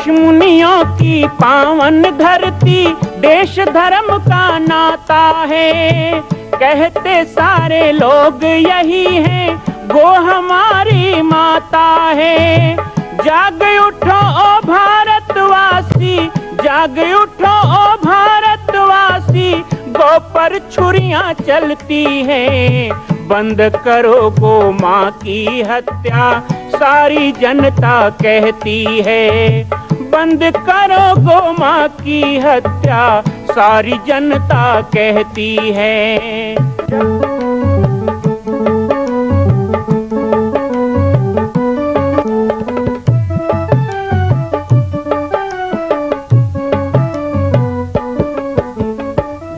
ऋषि मुनियों की पावन धरती, देश धर्म का नाता है। कहते सारे लोग यही हैं, गो हमारी माता है। जाग उठो ओ भारतवासी, जाग उठो ओ भारतवासी, गो पर छुरियां चलती हैं। बंद करो गो माँ की हत्या, सारी जनता कहती है। बंद करो गो माँ की हत्या, सारी जनता कहती है।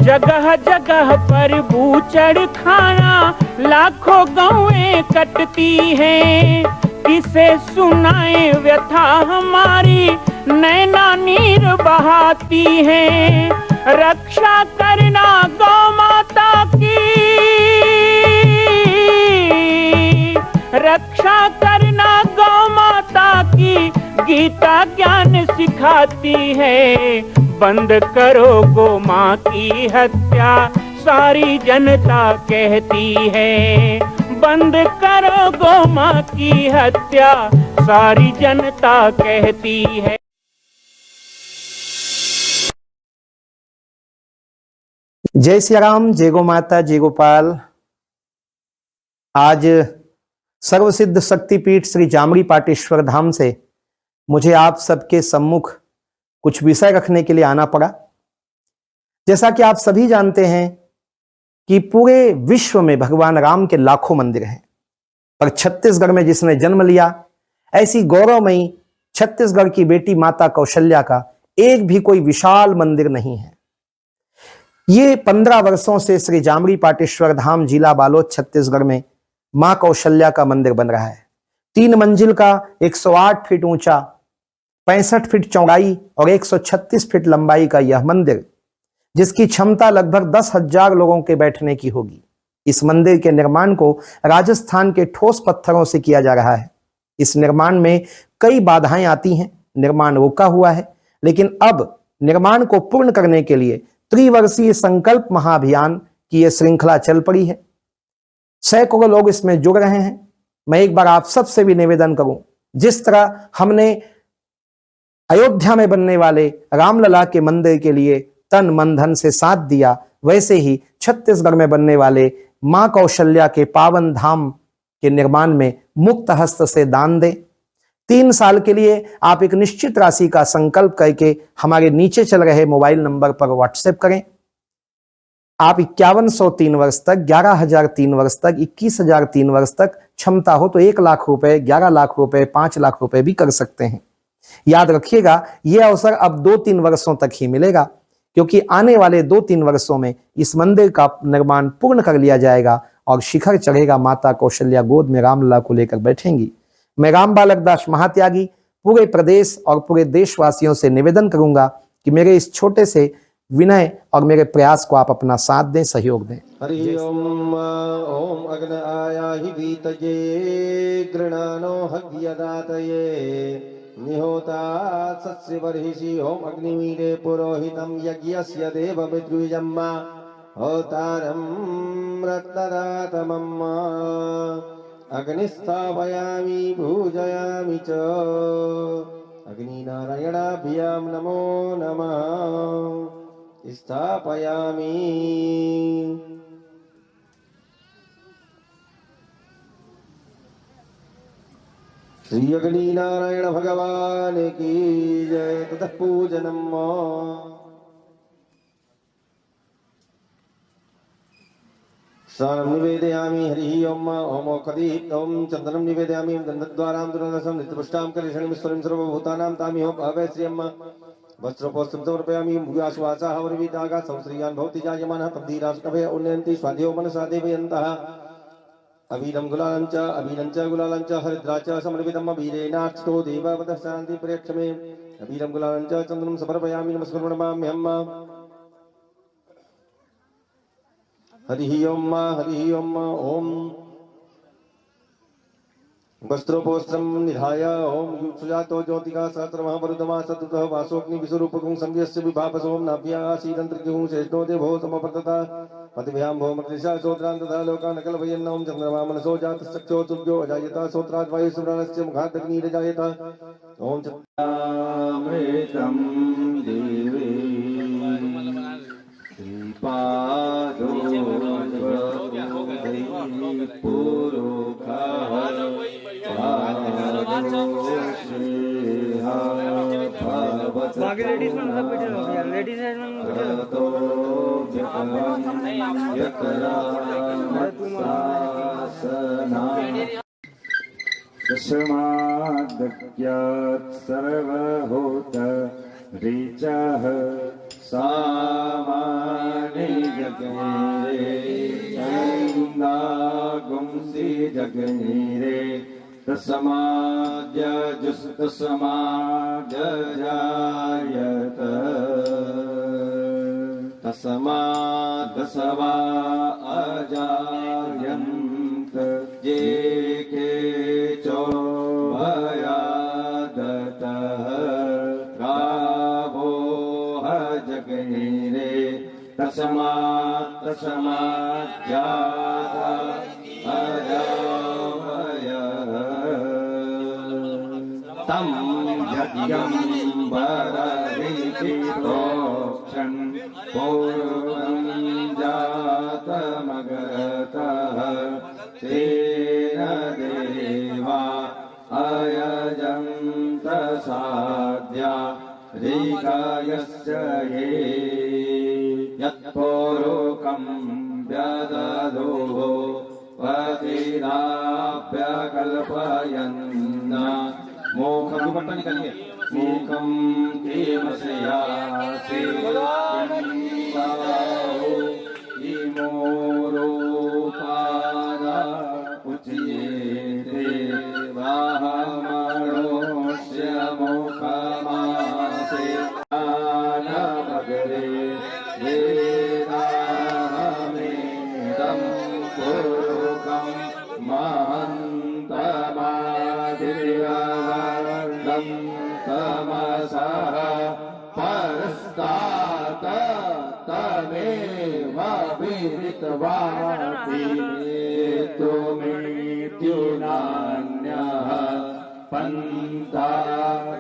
जगह जगह पर बूचड़ खाना, लाखों गौएं कटती हैं। किसे सुनाए व्यथा हमारी, नैना नीर बहाती हैं। रक्षा करना गौ माता की, रक्षा करना गौ माता की, गीता ज्ञान सिखाती है। बंद करो गो माँ की हत्या, सारी जनता कहती है। बंद करो गो माँ की हत्या, सारी जनता कहती है। जय श्री राम, जय गो माता, जय गोपाल। आज सर्वसिद्ध शक्तिपीठ श्री जामरी पाटेश्वर धाम से मुझे आप सबके सम्मुख कुछ विषय रखने के लिए आना पड़ा। जैसा कि आप सभी जानते हैं कि पूरे विश्व में भगवान राम के लाखों मंदिर हैं, पर छत्तीसगढ़ में जिसने जन्म लिया, ऐसी गौरवमयी छत्तीसगढ़ की बेटी माता कौशल्या का एक भी कोई विशाल मंदिर नहीं है। ये 15 वर्षों से श्री जामरी पाटेश्वर धाम, जिला बालोद, छत्तीसगढ़ में मां कौशल्या का मंदिर बन रहा है। 3 मंजिल का 108 फीट ऊंचा, 65 फीट चौड़ाई और 136 फीट लंबाई का यह मंदिर, जिसकी क्षमता लगभग 10,000 लोगों के बैठने की होगी। इस मंदिर के निर्माण को राजस्थान के ठोस पत्थरों से किया जा रहा है। इस निर्माण में कई बाधाएं आती हैं, निर्माण रुका हुआ है, लेकिन अब निर्माण को पूर्ण करने के लिए त्रिवर्षीय संकल्प महाअभियान की यह श्रृंखला चल पड़ी है। सैकड़ों लोग इसमें जुड़ रहे हैं। मैं एक बार आप सबसे भी निवेदन करूं, जिस तरह हमने अयोध्या में बनने वाले रामलला के मंदिर के लिए तन मन धन से साथ दिया, वैसे ही छत्तीसगढ़ में बनने वाले मां कौशल्या के पावन धाम के निर्माण में मुक्त हस्त से दान दें। 3 साल के लिए आप एक निश्चित राशि का संकल्प करके हमारे नीचे चल रहे मोबाइल नंबर पर व्हाट्सएप करें। आप 5103 वर्ष तक, 11,003 वर्ष तक, 21,003 वर्ष तक, क्षमता हो तो 1 लाख रुपए, 11 लाख रुपए, 5 लाख रुपए भी कर सकते हैं। याद रखिएगा, यह अवसर अब 2-3 वर्षों तक ही मिलेगा, क्योंकि आने वाले 2-3 वर्षों में इस मंदिर का निर्माण पूर्ण कर लिया जाएगा और शिखर चढ़ेगा। माता कौशल्या गोद में रामलला को लेकर बैठेंगी। मैं राम बालक दास महात्यागी पूरे प्रदेश और पूरे देशवासियों से निवेदन करूंगा कि मेरे इस छोटे से विनय और मेरे प्रयास को आप अपना साथ दें, सहयोग दें। हरि ओम ओम अग्न आयाहि वीतये गृणानो हव्यदातये निहोता सस्य बर्हिषि ओम अग्निमीरे पुरोहितं यज्ञस्य देवमिद्रुजम्मा होतारं रत्नदातमम् अग्निस्थापयामि पूजयामि च अग्निनारायणाभ्यां नमो नमः स्थापयामि। श्री अग्नि नारायण भगवान की जय। ततः पूजनम् स्नानं निवेदयामि। हरि ओम ओम कदीप ओम चंदनं निवेदयामि। दंडद्वारां दुर्दशं नित्यपुष्टां कलिशणीं सर्वभूतानां तामिहो भावे श्रियम् वस्त्रोपस्त्रं समर्पयामि। भूयाश्वासाः वरविदागा संश्रियान् भवति जायमानः तब्धीराष्ट्रभय उन्नयन्ति स्वाध्यो मनसा देवयन्तः अवीरं गुलालं च गुलालं च हरिद्रा च समर्पितम् अवीरेणार्चितो देववतः शान्ति प्रेक्षमे अवीरं गुलालं च चन्द्रं समर्पयामि। नमस्कुर्वणमाम्यहम्। हरि ओम ओम वस्त्रोपोस्त्रं निधाय ओम सुजातो ज्योतिका सहस्रमहावरुदमा सततः वासोऽग्नि विश्वरूपकं संध्यस्य विभापसोम नाभ्यासीदंत्रिकुं श्रेष्ठो देवो समप्रतता पतिभ्यां भौमकृषा सोत्रान् तथा लोकान् कल्पयन्नोम चन्द्रमा मनसो जातश्चक्षो तुभ्यो अजायता सोत्रात् वायुसुराणस्य मुखादग्निरजायत ओम अमृतं देवे श्रीपादो बाकी लेडीज में सब बैठे हो गया लेडीज में बैठे दशमाद्यत् सर्वभूत ऋचः सामानि जगनीरे चैन्दागुंसि जगनीरे तस्माद्यजुस्तस्माद्यजायत तस्माद्दसवा अजायन्त ये के चोभयादतः गावो जगनीरे तस्माद्दसमाज्जाता अजावयः तं यज्ञं वररिति प्रोक्षन् पूर्वं जातमगतः तेन देवा अयजन्त साध्या ऋकायस्य ये यत्पूर्वकं व्यदधुः पतिराभ्यकल्पयन् मोखं मोखं केमशयासे इमोरूपादा उच्येते वाहमणोस्य मोखमासे आनमगरे वेदाहमेदं पुरुकं महन्तमादिर्यवर्णं तमसः परस्तात् तमेव विदित्वापि नेतुमेत्युनान्यः पन्था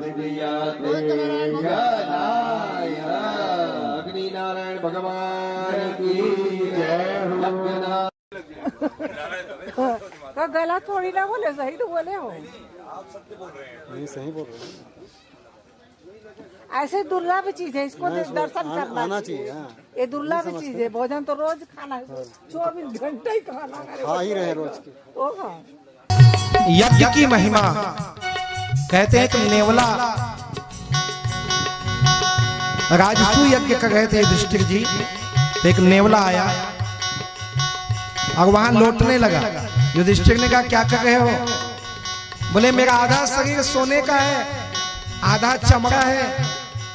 विद्यते यनाय अग्निनारायण भगवान की जय हो। तो गला थोड़ी ना बोले सही तो बोले हो। नहीं सही बोल रहे हैं। ऐसे दुर्लभ चीज है इसको दर्शन करना आना चाहिए। हाँ। ये दुर्लभ चीज है। भोजन तो रोज खाना 24 घंटे ही खाना खा ही रहे रोज की। होगा यज्ञ की महिमा कहते हैं कि नेवला राजसू यज्ञ कर रहे थे युधिष्ठिर जी, तो एक नेवला आया और वहां लौटने लगा। युधिष्ठिर ने कहा क्या कर रहे हो? बोले मेरा आधा शरीर सोने का है, आधा चमड़ा है,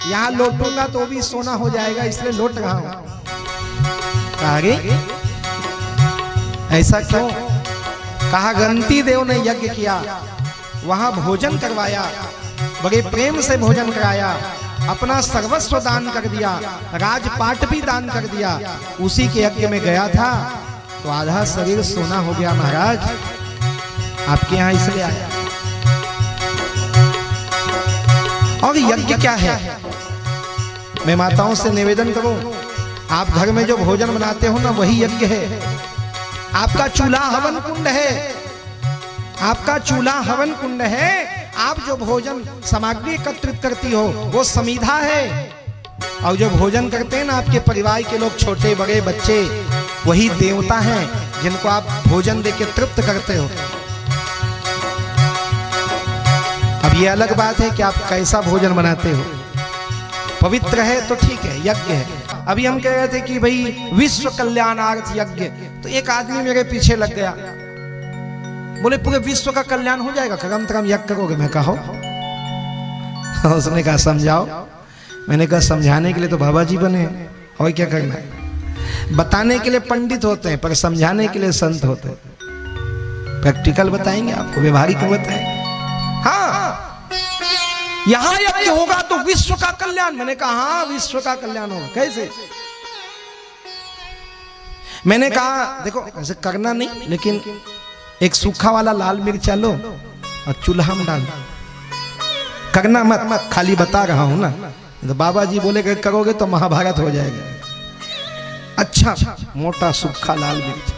यहाँ लौटूंगा तो भी सोना हो जाएगा, इसलिए लौट रहा हूं। कहा रे ऐसा क्यों? कहा गंती देव ने यज्ञ किया, वहां भोजन करवाया, बड़े प्रेम से भोजन कराया, अपना सर्वस्व दान कर दिया, राजपाट भी दान कर दिया। उसी के यज्ञ में गया था तो आधा शरीर सोना हो गया। महाराज आपके यहाँ इसलिए आया। और यज्ञ क्या है? मैं माताओं से निवेदन करूं, आप घर में जो भोजन बनाते हो ना वही यज्ञ है। आपका चूल्हा हवन कुंड है, आपका चूल्हा हवन कुंड है। आप जो भोजन सामग्री एकत्रित करती हो वो समीधा है। और जो भोजन करते हैं ना आपके परिवार के लोग, छोटे बड़े बच्चे, वही देवता हैं जिनको आप भोजन देके तृप्त करते हो। अब ये अलग बात है कि आप कैसा भोजन बनाते हो। पवित्र है तो ठीक है, यज्ञ है। अभी हम कह रहे थे कि भाई विश्व कल्याणार्थ यज्ञ, तो एक आदमी मेरे पीछे लग गया, बोले पूरे विश्व का कल्याण हो जाएगा, कम से कम यज्ञ करोगे? मैं कहा उसने कहा समझाओ। मैंने कहा समझाने के लिए तो बाबा जी बने, और क्या करना है? बताने के लिए पंडित होते हैं पर समझाने के लिए संत होते हैं। प्रैक्टिकल बताएंगे आपको, व्यवहारिक बताएंगे। हाँ, यहां यज्ञ होगा तो विश्व का कल्याण। मैंने कहा हाँ, विश्व का कल्याण होगा। कैसे? मैंने कहा देखो ऐसे करना नहीं, लेकिन एक सूखा वाला लाल मिर्चा लो और चूल्हा में डाल, करना मत, खाली बता रहा हूं ना। तो बाबा जी बोले कि करोगे तो महाभारत हो जाएगा। अच्छा मोटा सूखा लाल मिर्च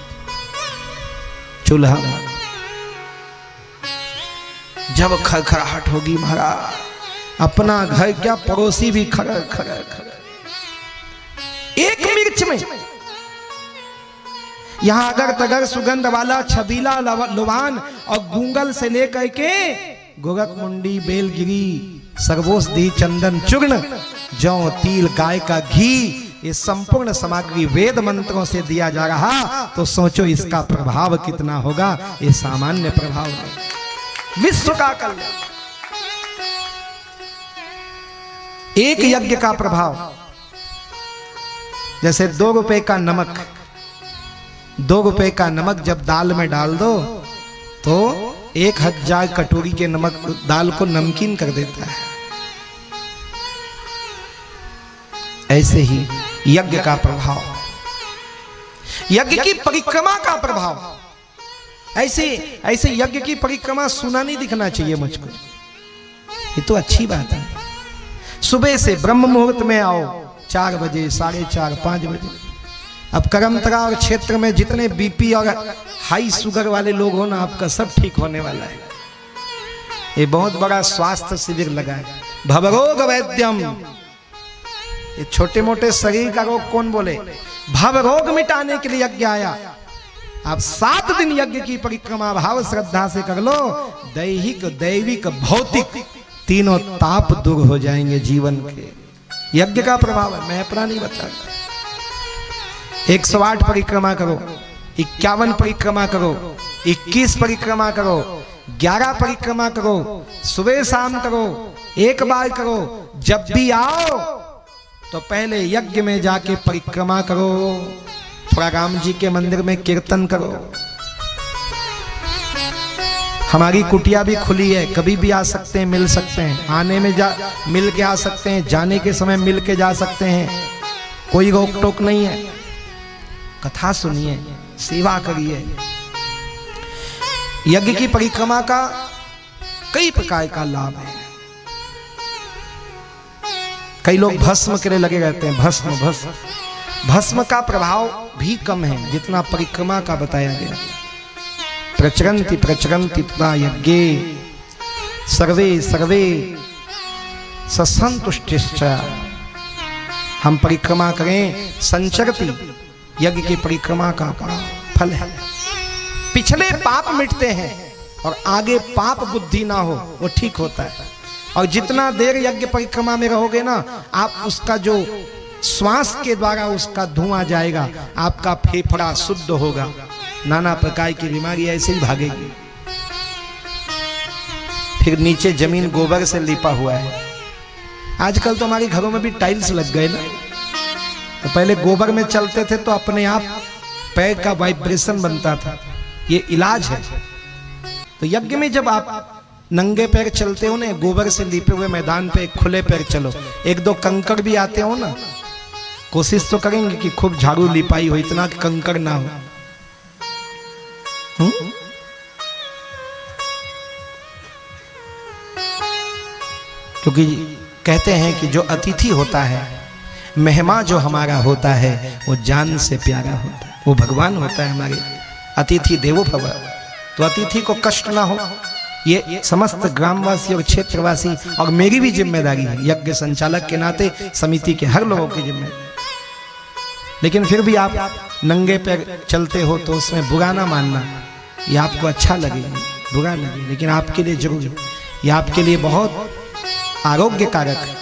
चूल्हा, जब खड़खड़ाहट होगी महाराज, अपना घर क्या पड़ोसी भी खड़ा खड़ा खड़ा, एक मिर्च में यहां अगर तगर सुगंध वाला छबीला लुभान और गूंगल से लेकर के गोरख मुंडी बेलगिरी सर्वोषधि चंदन चूर्ण जौ तिल गाय का घी, ये संपूर्ण सामग्री वेद मंत्रों से दिया जा रहा, तो सोचो इसका प्रभाव कितना होगा। ये सामान्य प्रभाव है, विश्व का कल्याण। एक यज्ञ का प्रभाव, जैसे 2 रुपए का नमक, 2 रुपए का नमक जब दाल में डाल दो तो 1000 कटोरी के नमक दाल को नमकीन कर देता है। ऐसे ही यज्ञ का प्रभाव, यज्ञ की परिक्रमा का प्रभाव। ऐसे यज्ञ की परिक्रमा सुना नहीं दिखना चाहिए मुझको, ये तो अच्छी बात है। सुबह से ब्रह्म मुहूर्त में आओ, 4 बजे, 4:30, 5 बजे। अब करमतरा और क्षेत्र में जितने बीपी और हाई शुगर वाले लोग हो ना, आपका सब ठीक होने वाला है। ये बहुत बड़ा स्वास्थ्य शिविर लगा है, भवरोग वैद्यम। ये छोटे मोटे शरीर का रोग कौन बोले, भव रोग मिटाने के लिए यज्ञ आया। आप 7 दिन यज्ञ की परिक्रमा भाव श्रद्धा से कर लो, दैहिक दैविक भौतिक तीनों ताप दूर हो जाएंगे जीवन के। यज्ञ का प्रभाव है, मैं अपना नहीं बताता। 108 परिक्रमा करो, 51 परिक्रमा करो, 21 परिक्रमा करो, 11 परिक्रमा करो, सुबह शाम करो, एक बार करो। जब भी आओ तो पहले यज्ञ में जाके परिक्रमा करो, थोड़ा राम जी के मंदिर में कीर्तन करो। हमारी कुटिया भी खुली है, कभी भी आ सकते हैं, मिल सकते हैं। आने में मिल के आ सकते हैं, जाने के समय मिल के जा सकते हैं, कोई रोक टोक नहीं है। कथा सुनिए, सेवा करिए। यज्ञ की परिक्रमा का कई प्रकार का लाभ है। कई लोग भस्म के लिए लगे रहते हैं, भस्म का प्रभाव भी कम है जितना परिक्रमा का बताया गया। प्रचरन्ति तथा यज्ञे सर्वे ससंतुष्टिश्च। हम परिक्रमा करें, संचरति, यज्ञ की परिक्रमा का फल है। पिछले पाप मिटते हैं और आगे पाप बुद्धि ना हो, वो ठीक होता है। और जितना देर यज्ञ परिक्रमा में रहोगे ना, आप उसका जो श्वास के द्वारा उसका धुआं जाएगा, आपका फेफड़ा शुद्ध होगा, नाना प्रकार की बीमारी ऐसे ही भागेगी। फिर नीचे जमीन गोबर से लिपा हुआ है। आजकल तो हमारे घरों में भी टाइल्स लग गए ना, तो पहले गोबर में चलते थे तो अपने आप पैर का वाइब्रेशन बनता था, ये इलाज है। तो यज्ञ में जब आप नंगे पैर चलते हो ना, गोबर से लिपे हुए मैदान पे खुले पैर चलो, 1-2 कंकड़ भी आते हो ना, कोशिश तो करेंगे कि खूब झाड़ू लिपाई हो, इतना कि कंकड़ ना हो। क्योंकि कहते हैं कि जो अतिथि होता है, मेहमान जो हमारा होता है, वो जान से प्यारा होता है, वो भगवान होता है हमारे। अतिथि देवो भव, तो अतिथि को कष्ट ना हो, ये समस्त ग्रामवासी और क्षेत्रवासी और मेरी भी जिम्मेदारी है, यज्ञ संचालक के नाते समिति के हर लोगों की जिम्मेदारी। लेकिन फिर भी आप नंगे पैर चलते हो तो उसमें बुरा ना मानना, ये आपको अच्छा लगे, बुरा लगे, लेकिन आपके लिए जरूर, ये आपके लिए बहुत आरोग्य कारक है।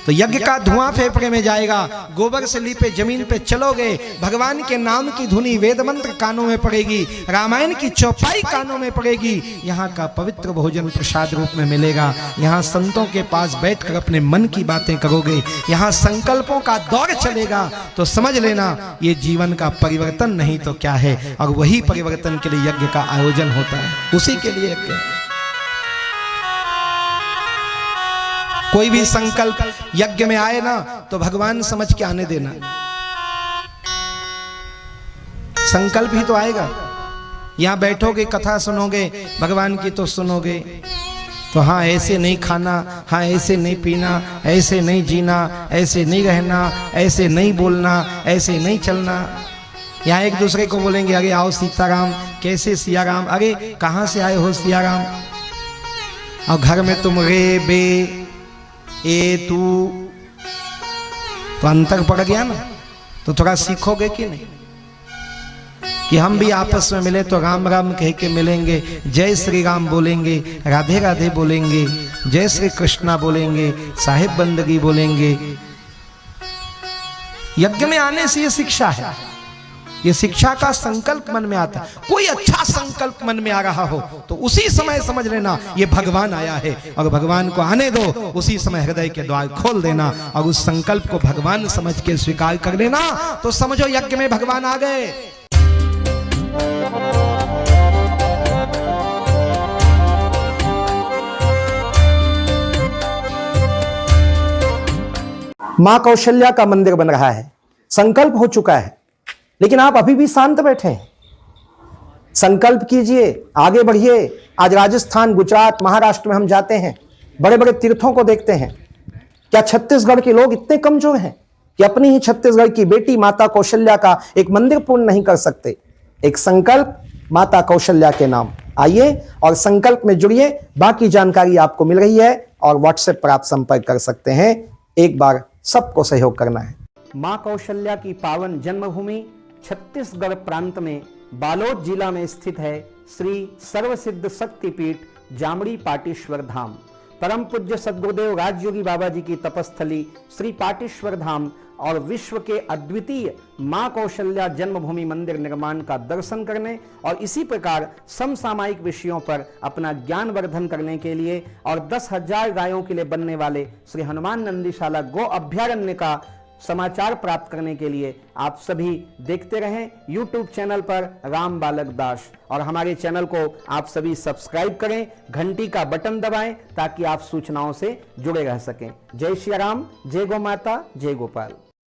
तो यज्ञ का धुआं फेफड़े में जाएगा, गोबर से लीपे जमीन पे चलोगे, भगवान के नाम की धुनी वेद मंत्र कानों में पड़ेगी, रामायण की चौपाई कानों में पड़ेगी, यहाँ का पवित्र भोजन प्रसाद रूप में मिलेगा, यहाँ संतों के पास बैठकर अपने मन की बातें करोगे, यहाँ संकल्पों का दौर चलेगा, तो समझ लेना ये जीवन का परिवर्तन नहीं तो क्या है। और वही परिवर्तन के लिए यज्ञ का आयोजन होता है, उसी के लिए यज्ञ। कोई भी संकल्प यज्ञ में आए ना तो भगवान समझ के आने देना। संकल्प ही तो आएगा। यहां बैठोगे, कथा सुनोगे, भगवान की तो सुनोगे, तो हाँ ऐसे नहीं खाना, हाँ ऐसे नहीं पीना, ऐसे नहीं जीना, ऐसे नहीं रहना, ऐसे नहीं बोलना, ऐसे नहीं चलना। यहाँ एक दूसरे को बोलेंगे अरे आओ सीताराम, कैसे सियाराम, अरे कहाँ से आए हो सियाराम। और घर में तुम रे बे ए तू, तो अंतर पड़ गया ना, तो थोड़ा सीखोगे कि नहीं कि हम भी आपस में मिले तो राम राम कह के मिलेंगे, जय श्री राम बोलेंगे, राधे राधे बोलेंगे, जय श्री कृष्णा बोलेंगे, साहिब बंदगी बोलेंगे। यज्ञ में आने से ये शिक्षा है, ये शिक्षा का संकल्प मन में आता है। कोई अच्छा संकल्प मन में आ रहा हो तो उसी समय समझ लेना ये भगवान आया है, और भगवान को आने दो, उसी समय हृदय के द्वार खोल देना और उस संकल्प को भगवान समझ के स्वीकार कर लेना, तो समझो यज्ञ में भगवान आ गए। मां कौशल्या का मंदिर बन रहा है, संकल्प हो चुका है, लेकिन आप अभी भी शांत बैठे हैं। संकल्प कीजिए, आगे बढ़िए। आज राजस्थान, गुजरात, महाराष्ट्र में हम जाते हैं, बड़े बड़े तीर्थों को देखते हैं। क्या छत्तीसगढ़ के लोग इतने कमजोर हैं कि अपनी ही छत्तीसगढ़ की बेटी माता कौशल्या का एक मंदिर पूर्ण नहीं कर सकते? एक संकल्प माता कौशल्या के नाम। आइए और संकल्प में जुड़िए। बाकी जानकारी आपको मिल रही है और व्हाट्सएप पर आप संपर्क कर सकते हैं। एक बार सबको सहयोग करना है। मां कौशल्या की पावन जन्मभूमि छत्तीसगढ़ प्रांत में बालोद जिला में स्थित है श्री सर्वसिद्ध शक्तिपीठ जामड़ी पाटेश्वर धाम। परम पूज्य सद्गुरुदेव राजयोगी बाबा जी की तपस्थली श्री पाटेश्वर धाम और विश्व के अद्वितीय मां कौशल्या जन्मभूमि मंदिर निर्माण का दर्शन करने और इसी प्रकार समसामयिक विषयों पर अपना ज्ञान वर्धन करने के लिए और 10,000 गायों के लिए बनने वाले श्री हनुमान नंदीशाला गो अभ्यारण्य का समाचार प्राप्त करने के लिए आप सभी देखते रहें YouTube चैनल पर राम बालक दास, और हमारे चैनल को आप सभी सब्सक्राइब करें, घंटी का बटन दबाएं ताकि आप सूचनाओं से जुड़े रह सकें। जय श्री राम, जय गौ माता, जय गोपाल।